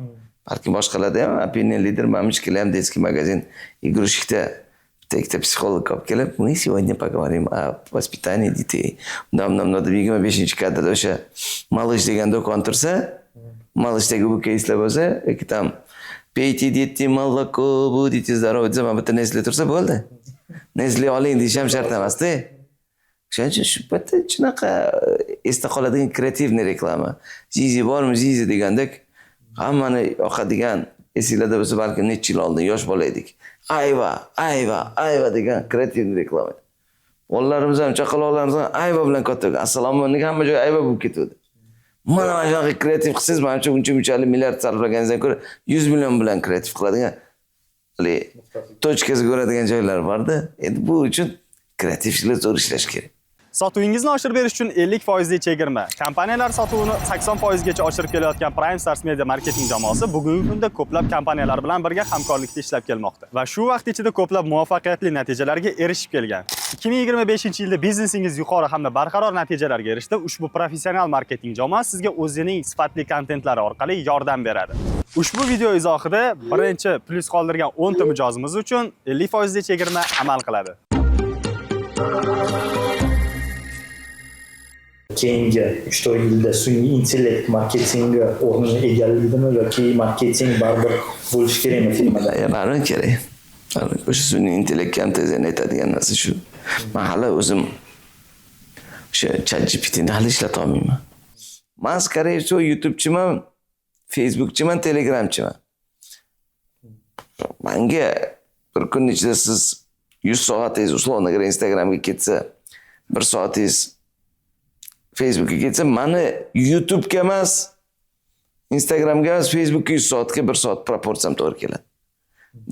Balki boshqalarda ham opinion lider mamishkila ham детский magazin игрушкida bitta psixolog olib kelib, "Мы сегодня поговорим о воспитании детей". Undamda 25-kadrda o'sha Malыш degan do'kon tursa, Malышdagi bu case'lar bo'lsa, yoki tam "Пейте, дети, молоко, будете здоровы" desa, mana bitta Nestle tursa bo'ldi. Nestle oling deyish ham shart emas-da. Shuning uchun shu bitta shunaqa esda qoladigan kreativniy reklama. Zizi bormi, zizi degandek hammani yoqadigan, esinglarda bo'lsa balki necha yil oldin yosh bola edik. Ayva degan kreativniy reklama. Bolalarimiz ham, chaqaloqlarimiz ham ayva bilan katta. Assalomu alaykum, hamma joy ayva bo'lib ketdi. Mana shunaqa kreativ qilsangiz, menimcha uncha milliard sarflaganingizdan ko'ra 100 million bilan kreativ qiladigan tochkasi ko'radigan joylar bor-da. Endi bu uchun kreativchilar zo'r ishlash kerak. Sotuvingizni oshirib berish uchun 50% chegirma. Kompaniyalar sotuvini 80% gacha oshirib kelayotgan Prime Stars Media marketing jamoasi bugungi kunda ko'plab kompaniyalar bilan birga hamkorlikda ishlab kelmoqda va shu vaqt ichida ko'plab muvaffaqiyatli natijalarga erishib kelgan. 2025-yilda biznesingiz yuqori hamda barqaror natijalarga erishdi. Ushbu professional marketing jamoa sizga o'zining sifatli kontentlari orqali yordam beradi. Ushbu video izohida birinchi plyus qoldirgan 10 ta mijozimiz uchun 50% chegirma amal qiladi. Keyingi 3-4 yilda sun'iy intellekt marketingi o'rnini egallaydimi yoki marketing baribir bo'lish kerakmi firmada? Baribir kerak. O'sha sun'iy intellekt ham tezdan aytadigan narsa shu. Men hali o'zim o'sha ChatGPTni hali ishlata olmayman. Men скорее всего YouTube'chiman, Facebook'chiman, Telegram'chiman. Menga bir kun ichida siz 100 soatingiz условно говоря Instagram'ga ketsa, 1 soatingiz Facebook'ga ketsa, meni YouTube'ga emas, Instagram'ga emas, Facebook'ga 100 soatga 1 soat proporsiyam to'g'ri keladi.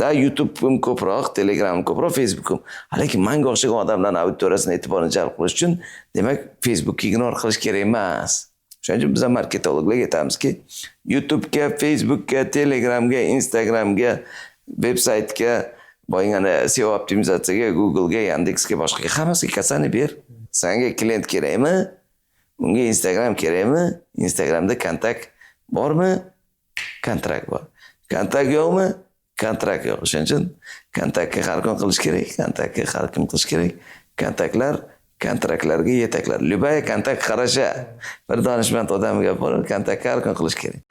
Da YouTube'im ko'proq, Telegram'im ko'proq, Facebook'im. Lekin menga o'xshagan odamlarning auditoriyasini e'tiborini jalb qilish uchun, demak, Facebook'ni ignore qilish kerak emas. Shuning uchun biz marketologlar aytamizki, YouTube'ga, Facebook'ga, Telegram'ga, Instagram'ga, veb-saytga, boyagina SEO optimizatsiyaga, Google'ga, Yandex'ga, boshqa hammasiga kasani ber. Senga klient kerakmi? Unga Instagram kerakmi? Instagramda kontakt bormi? Kontrakt bor. Kontakt yo'qmi? Kontrakt yo'q. Shuning uchun kontaktga har kun qilish kerak, kontaktga har kun qilish kerak. Kontaktlar kontraktlarga yetaklar. Любая kontakt хороша. Bir donishmand odamga borib, kontaktga har kun qilish kerak.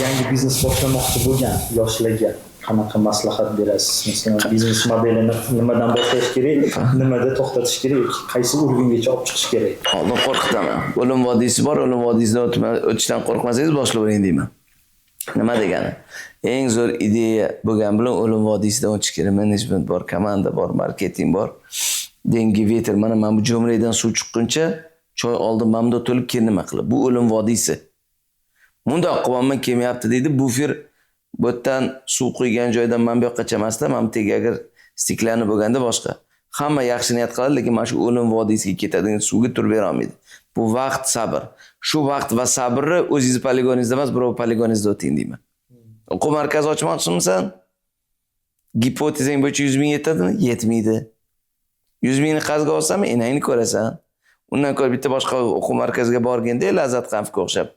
Yangi biznes boshlamoqchi bo'lgan yoshlarga qanaqa maslahat berasiz? Masalan, biznes modelini nimadan boshlash kerak, nimada to'xtatish kerak, qaysi urg'ungacha olib chiqish kerak? Oldin qo'rqitaman. O'lim vodiysi bor, o'lim vodiysidan o'tishdan qo'rqmasangiz boshlayvering deyman. Nima degani? Eng zo'r ideya bo'lgan bilan o'lim vodiysidan o'tish kerak. Management bor, komanda bor, marketing bor. Dengi veter, mana bu jo'mraydan suv chiqquncha choy oldin mamda to'lib keyin nima qilib? Bu o'lim vodiysi. Bundoq qilmoqman kelmayapti deydi. Bufer bu yerdan suv quygan joydan men bu yoqqacha emasda, men tegaga stiklani bo'lganda boshqa. Hamma yaxshi niyat qiladi, lekin mana shu o'lim vodiysiga ketadigan suvga turib bera olmaydi. Bu vaqt, sabr. Shu vaqt va sabrni o'zingiz poligoningizda emas, birov poligoningizda o'ting deyman. O'quv markazi ochmoqchimisan? Gipotezang bo'yicha 100 ming yetadimi? Yetmaydi. 100 mingni qarzga olsam, enangni ko'rasan. Undan ko'ra bitta boshqa o'quv markaziga borganda, Lazzat Qanfga o'xshab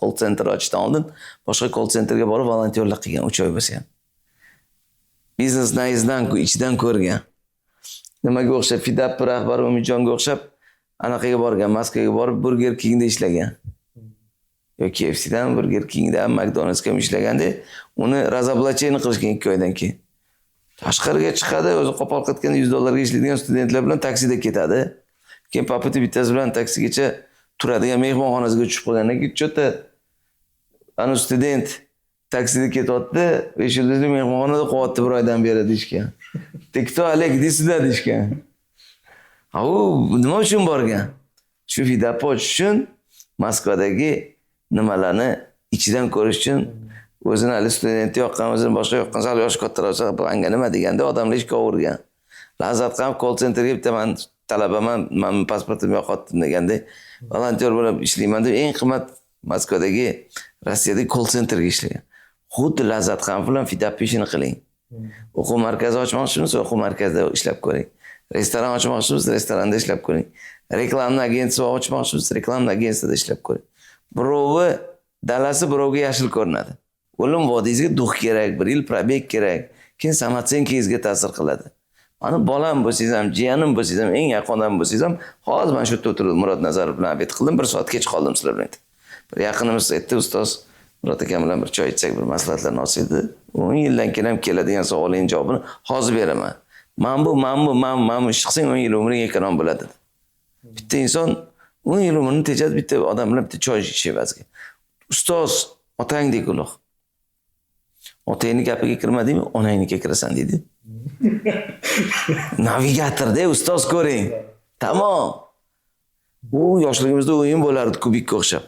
call center ochishdan oldin boshqa call centerga borib volontyorlik qilgan 3 oy bo'lsa ham. Biznes naizdan, ichidan ko'rgan. Nimaga o'xshab Fidap rahbari Umidjonga o'xshab anaqaga borgan, Moskvaga borib Burger Kingda ishlagan. Yoki KFCdan, Burger Kingdan, McDonald'sga ishlaganda uni razoblacheyn qilishgan 2 oydan keyin. Tashqariga chiqadi, o'zi qo'pol qilganda $100 ishlaydigan studentlar bilan taksida ketadi. Keyin papati bittasi bilan taksigacha turadigan mehmonxonasiga tushib qolgandan keyin cho'ta ana student taksida ketyapti, 5 yulduzli mehmonxonada qo'yapti 1 oydan beri deyishgan. Tekto Alek desida deyishgan. U nima uchun borgan? Shu Fidap ochish uchun Moskvadagi nimalarni ichidan ko'rish uchun o'zini hali studenti yoqqan, o'zini boshqa yoqqan, sal yoshi kattaroq anga nima deganda odamlar ishga o'rgan. Lazzat ham call centerga bitta men talabaman, men pasportim yo'qotdi deganda volontyor bo'lib ishlayman deb eng qimmat Moskvadagi Rossiyadagi call centerga ishlagan. Xuddi Lazzat ham bilan Fidap ishini qiling. O'quv markazi ochmoqchimisiz, o'quv markazida ishlab ko'ring. Restoran ochmoqchimisiz, restoranda ishlab ko'ring. Reklama agensiya ochmoqchimisiz, reklama agensiyasida ishlab ko'ring. Birovi dalasi birovga yashil ko'rinadi. O'lim vodiysiga duh kerak, 1 yil probek kerak. Keyin samatsenkingizga ta'sir qiladi. Mana bolam bo'lsangiz ham, jiyanim bo'lsangiz ham, eng yaqin odam bo'lsangiz ham, hozir men shu yerda o'tirib Murod Nazarov bilan obed qildim, 1 soat kech qoldim sizlar bilan. Bir yaqinimiz aytdi, ustoz Murod akam bilan bir choy ichsak, bir maslahatlarni olsak edi. 10 yildan keyin ham keladigan savolning javobini hozir beraman. Men bu ish qilsang 10 yil umring ekran bo'ladi. Bitta inson 10 yil umrini tejab bitta odam bilan bitta choy ichishga. Ustoz, otangdek ulug'. Otangni gapiga kirmadingmi? Onangnikiga kirasan dedi. Navigatorda ustoz ko'ring. Tamom. Bu yoshligimizda o'yin bo'lardi kubikka o'xshab.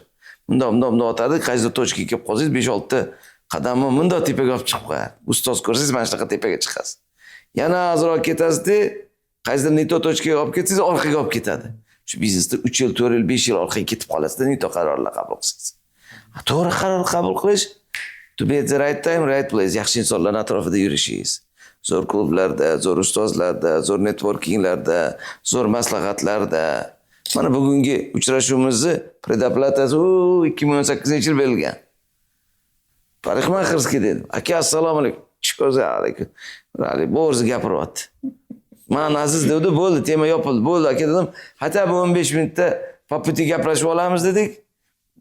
Bunda o'tardik, qaysi tochkaga kelib qolsangiz 5-6 ta qadamni bunda tepaga olib chiqib qo'yadi. Ustoz ko'rsangiz mana shunaqa tepaga chiqasiz. Yana ozroq ketasiz-da, qaysidir neto tochkaga olib ketsangiz, orqaga olib ketadi. Shu biznesda 3 yil, 4 yil, 5 yil orqaga ketib qolasiz-da, neto qarorlar qabul qilsangiz. To'g'ri qaror qabul qilish, to be at the right time, right place. Yaxshi insonlar atrofida yurishingiz. Zo'r klublarda, zo'r ustozlarda, zo'r networkinglarda, zo'r maslahatlarda. Mana bugungi uchrashuvimizni predoplatasi 2018-yil berilgan. Parixmaxirskiy dedi. Aka, assalomu alaykum. Chiko'za alaykum. Rali bo'rz gapiryapti. Men aziz dedi, bo'ldi, tema yopildi. Bo'ldi aka dedim. Hatta bu 15 minutda paputi gaplashib olamiz dedik.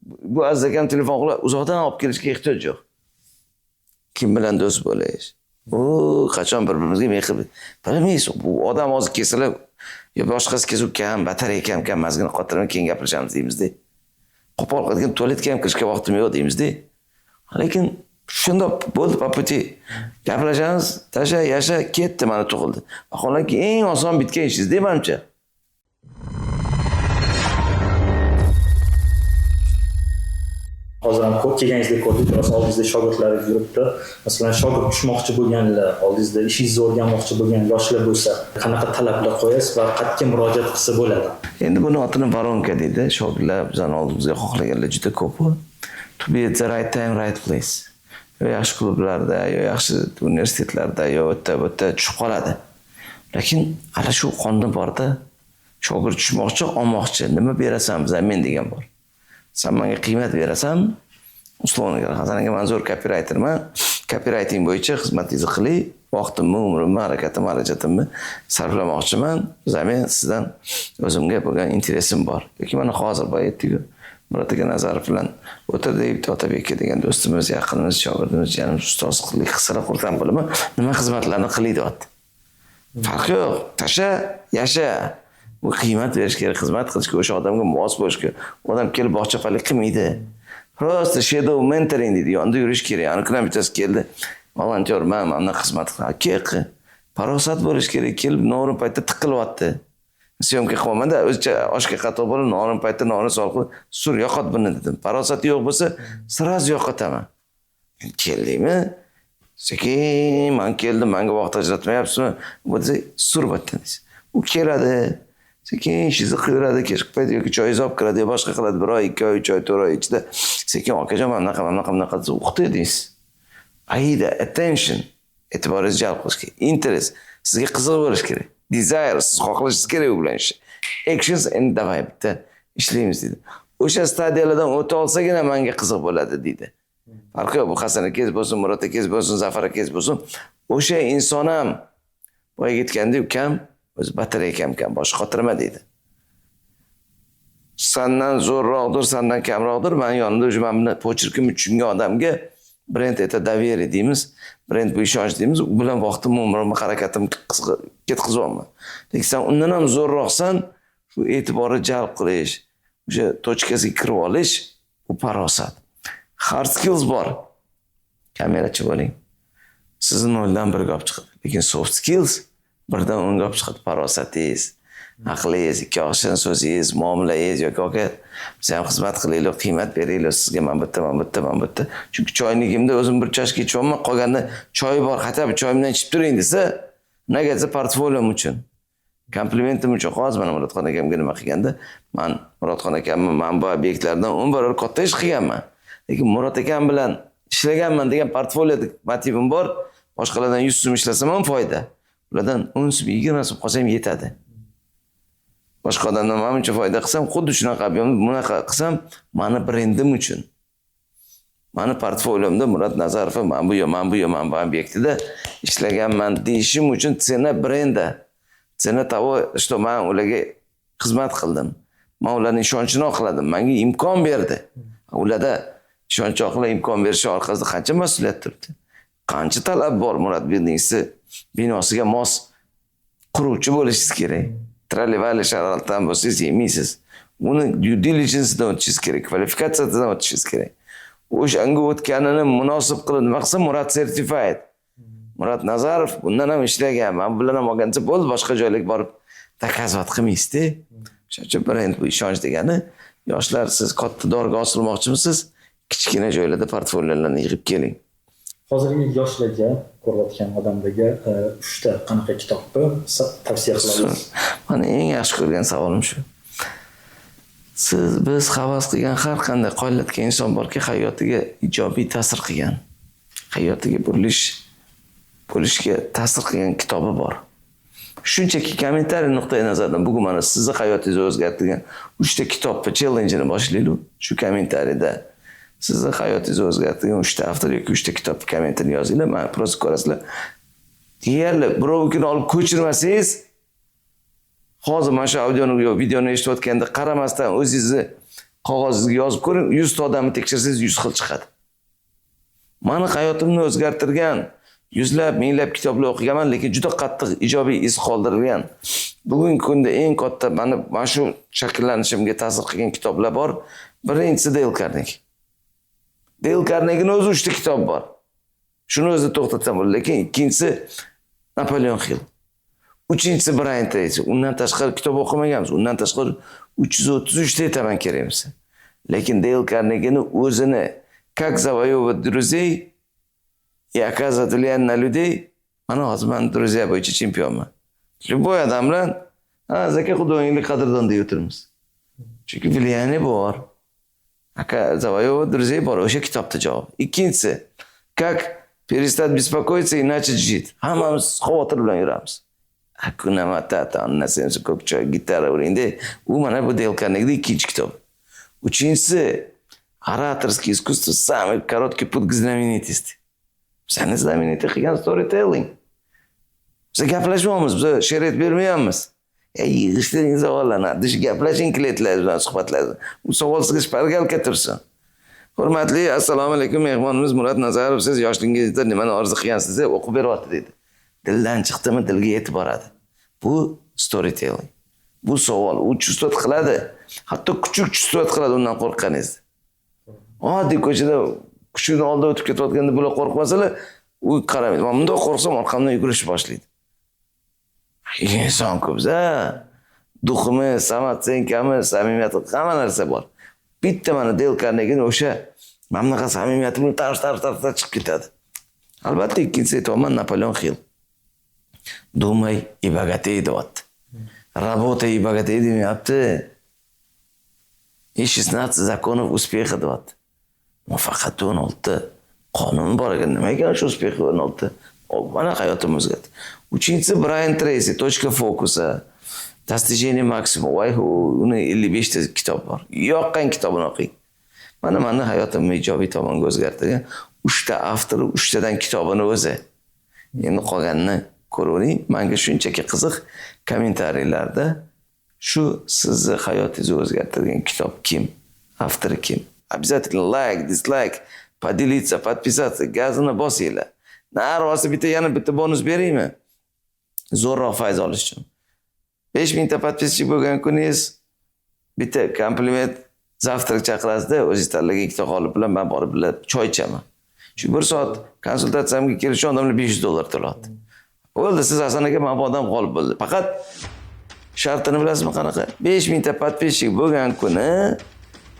Bu aziz akam telefon qilib, uzoqdan olib kelishga ehtiyoj yo'q. Kim bilan do'st bo'layish? Qachon bir-birimizga mehr bilmaysiz. Bu odam hozir kesilib yo boshqasi kesib kam, batareya kam mazgini qotirmay keyin gapirishamiz deymizda. Qo'pol qilgan tualetga ham kirishga vaqtim yo'q deymizda. Lekin shunda bo'ldi paputi. Gaplashamiz, tasha, yasha, ketdi mana tug'ildi. Vaholanki eng oson bitgan ishingiz deymamcha. Hozir ham ko'p kelganingizdek ko'rdik, biroz oldingizda shogirdlaringiz yuribdi. Masalan, shogird tushmoqchi bo'lganlar, oldingizda ishingizni o'rganmoqchi bo'lgan yoshlar bo'lsa, qanaqa talablar qo'yasiz va qayerga murojaat qilsa bo'ladi? Endi buni otini baronka deydi. Shogirdlar bizning oldimizga xohlaganlar juda ko'p. To be at the right time, right place. Yo yaxshi klublarda, yo yaxshi universitetlarda, yo o'ta tushib qoladi. Lekin ana shu qonda borda shogird tushmoqchi, olmoqchi, nima berasan bizga men degan bor. Sen menga qiymat berasan, uslonaga Hasan aka men zo'r copywriterman. Copywriting bo'yicha xizmatingizni qiling, vaqtimni, umrimni, harakatimni, xarajatimni sarflamoqchiman. Men sizdan o'zimga bo'lgan interesim bor. Yoki mana hozir aytdik-ku, Murat aka Nazarov bilan o'tirdik, Otabek degan do'stimiz, yaqinimiz, shogirdimiz, janimiz ustozlik qilsalar xursand bo'laman. Nima xizmatlarni qilaydi deyapti. Farqi yo'q, tasha, yasha. Bu qiymat berish kerak, xizmat qilishga, o'sha odamga mos bo'lishga. Odam kelib bog'chapalik qilmaydi. Prosta shadow mentoring deydi, yonda yurish kerak. Aniqdan bittasi keldi. Volontyor, men xizmat qilaman. Parosat bo'lish kerak. Kelib norin paytda tiqilyapti. Syomka qilmanda o'zicha oshga qatoq bo'lib, norin paytda norin solib, sur yoqot buni dedim. Parosat yo'q bo'lsa, siraz yoqotaman. Keldingmi? Sekin, men keldim, menga vaqt ajratmayapsizmi? Bu desa, sur batdingiz. U keladi. Sekin ishingizni qilaveradi, kechki payt yoki choyingizni olib kiradi, yo boshqa qiladi, 1 oy, 2 oy, 3 oy, 4 oy ichida sekin okajon mana bunaqa desa o'qitdi deysiz. Ayda attention, e'tiboringizni jalb qilish kerak. Interest, sizga qiziq bo'lish kerak. Desire, siz xohlashingiz kerak u bilan ish. Actions endi davay bitta ishlaymiz deydi. O'sha stadiyalardan o'ta olsagina menga qiziq bo'ladi deydi. Farqi yo'q, bu Hasan akangiz bo'lsin, Murat akangiz bo'lsin, Zafar akangiz bo'lsin. O'sha inson ham boya ketganda ukam o'zi batareya kam bosh qotirma deydi. Sendan zo'rroqdir, sendan kamroqdir. Men yonimda o'sha meni pochirkimni tushungan odamga brend eta доверие deymiz. Brend bu ishonch deymiz. U bilan vaqtimni, umrimni, harakatimni ketqizyapman. Lekin sen undan ham zo'rroqsan, shu e'tiborni jalb qilish, o'sha tochkasiga kirib olish, bu parosat. Hard skills bor. Kamerachi bo'ling. Sizni noldan birga olib chiqadi. Lekin soft skills birdan o'nga olib chiqadi. Farosatingiz, aqlingiz, ikki oqshin so'zingiz, muomalangiz yoki aka biz ham xizmat qilaylik, qiymat beraylik, sizga men bitta. Chunki choynigimda o'zim bir chashka ichaman, qolganda choy bor, xato bir choyimdan ichib turing desa, nega desa portfoliyom uchun. Komplimentim uchun hozir mana Muratxon akamga nima qilganda, men Muratxon akamni men bu obyektlardan 10 barobar katta ish qilganman. Lekin Murat akam bilan ishlaganman degan portfoliyada motivim bor. Boshqalardan 100 so'm ishlasam ham foyda. Ulardan 10 so'm, 20 so'm qolsam yetadi. Boshqa odamdan men uchun foyda qilsam, xuddi shunaqa bunaqa qilsam, meni brendim uchun. Meni portfoliyomda Murat Nazarov men bu obyektida ishlaganman deyishim uchun tsena brenda. Tsena того, что men ularga xizmat qildim. Men ularning ishonchini oqladim. Menga imkon berdi. Ularda ishonch oqlab imkon berish orqasida qancha mas'uliyat turibdi. Qancha talab bor Murat Bildingsi binosiga mos quruvchi bo'lishingiz kerak. Trallevali sharoitdan bo'lsangiz yemisiz. Uni due diligence'dan o'tishingiz kerak, kvalifikatsiyadan o'tishingiz kerak. O'shanga o'tganini munosib qilib nima qilsa Murat certified. Murat Nazarov bundan ham ishlagan, men bilan ham olgancha bo'ldi, boshqa joylarga borib takazovat qilmaysiz-da. Shuning brend bu ishonch degani, yoshlar siz katta dorga osilmoqchimisiz? Kichkina joylarda portfolyolarni yig'ib keling. Hozirgi yoshlarga, ko'rayotgan odamlarga 3 ta qanaqa kitobni tavsiya qilasiz? Mana eng yaxshi ko'rgan savolim shu. Biz havas qilgan har qanday qoyillatgan inson borki, hayotiga ijobiy ta'sir qilgan, hayotiga bo'lishga ta'sir qilgan kitobi bor. Shunchaki kommentariy nuqtai nazardan bugun mana sizni hayotingizni o'zgartirgan 3 ta kitobni challenge-ni boshlaylik. Shu kommentariyda sizni hayotingizni o'zgartirgan 3 ta avtor yoki 3 ta kitob kommentarni yozinglar, men prosta ko'rasizlar. Deyarli birovnikini olib ko'chirmasangiz, hozir mana shu audioni yo videoni eshitayotganda qaramasdan o'zingizni qog'ozingizga yozib ko'ring, 100 ta odamni tekshirsangiz 100 xil chiqadi. Meni hayotimni o'zgartirgan yuzlab, minglab kitoblar o'qiganman, lekin juda qattiq ijobiy iz qoldirgan. Bugungi kunda eng katta mana shu shakllanishimga ta'sir qilgan kitoblar bor. Birinchisi Dale Carnegie. Dale Carnegie'ning o'zi 3 ta kitob bor. Shuni o'zi to'xtatsam bo'ladi, lekin ikkinchisi Napoleon Hill. Uchinchisi Brian Tracy. Undan tashqari kitob o'qimaganmiz. Undan tashqari 333 ta aytaman kerakmiz. Lekin Dale Carnegie'ning o'zini Как завоевывать друзей и оказывать влияние на людей. Mana hozir men друзья bo'yicha chempionman. Любой odam bilan zaka xudoyinglik qadrdon deb o'tiramiz. Chunki влияние bor. Завоевывать друзей bor. O'sha kitobda javob. Ikkinchisi, как перестать беспокоиться и начать жить. Hammamiz xavotir bilan yuramiz. Hakuna Matata, annasensi ko'k choy, gitara o'rindi. U mana bu Dale Carnegie'ning ikkinchi kitobi. Uchinchisi, ораторское искусство, самый короткий путь к знаменитости. Seni знаменитый qilgan storytelling. Biz gaplashamiz, biz she'riyat bermayapmiz. Yig'ishtiring savollarni, gaplashing klientlar bilan suhbatlarda. Bu savol sizga shpargalka tursin. Hurmatli, assalomu alaykum, mehmonimiz Murat Nazarov, siz yoshligingizda nimani orzu qilgansiz deb o'qib beryapti dedi. Dildan chiqdimi, dilga yetib boradi. Bu storytelling. Bu savol, u chustot qiladi. Hatto kuchuk chustot qiladi undan qo'rqqaningizda. Oddiy ko'chada kuchukni oldida o'tib ketayotganda bular qo'rqmasalar, u qaramaydi. Men bunday qo'rqsam orqamdan yugurishni boshlaydi. Inson ko'p-a. Duximiz, samatsenkamiz, samimiyati, hamma narsa bor. Bitta mana Dale Carnegie'ning o'sha mamlakat samimiyati bilan tarz chiqib ketadi. Albatta ikkinchisi aytaman Napoleon Hill. Думай и богатей deyapti. Работай и богатей demayapti. И 16 законов успеха deyapti. Muvaffaqiyat 16 qonun bor ekan, nima ekan shu uspeh 16? Mana hayotimizga. Uchinchisi Brian Tracy, точка фокуса. Достижение максимум. Voy, uni 55 ta kitob bor. Yoqqan kitobini o'qing. Mana hayotimni ijobiy tomonga o'zgartirgan 3 ta avtor, 3 tadan kitobini o'zi. Endi qolganini ko'ravering. Menga shunchaki qiziq kommentariylarda shu sizni hayotingizni o'zgartirgan kitob kim? Avtori kim? Обязательно like, dislike, поделиться, подписаться, gazini bosinglar. Narvasi yana bitta bonus beraymi? Zo'rroq fayz olish uchun. 5000 ta подписчик bo'lgan kuningiz bitta kompliment завтрак chaqirasizda, o'zingiz tanlagan ikkita g'olib bilan men borib choy ichaman. Shu 1 soat konsultatsiyamga kelishgan odamlar $500 to'layapti. Bo'ldi, siz Hasan aka men bu odam g'olib bo'ldi. Faqat shartini bilasizmi qanaqa? 5000 ta подписчик bo'lgan kuni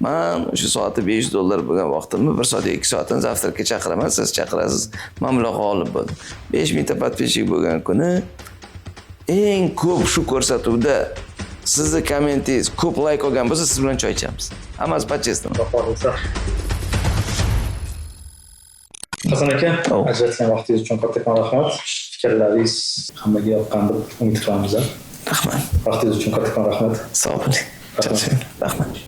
men shu soatda $500 bo'lgan vaqtimni 1 soat 2 soatdan завтракka chaqiraman, siz chaqirasiz, men bilan g'olib bo'ldim. 5000 ta подписчик bo'lgan kuni eng ko'p shu ko'rsatuvda sizni kommentingiz ko'p like olgan bo'lsa, siz bilan choy ichamiz. Hammasi по-честному. Hasan aka, ajratgan vaqtingiz uchun kattakon rahmat. Fikrlaringiz hammaga yoqqan deb umid qilamiz. Rahmat. Vaqtingiz uchun kattakon rahmat. Sog' bo'ling. Rahmat.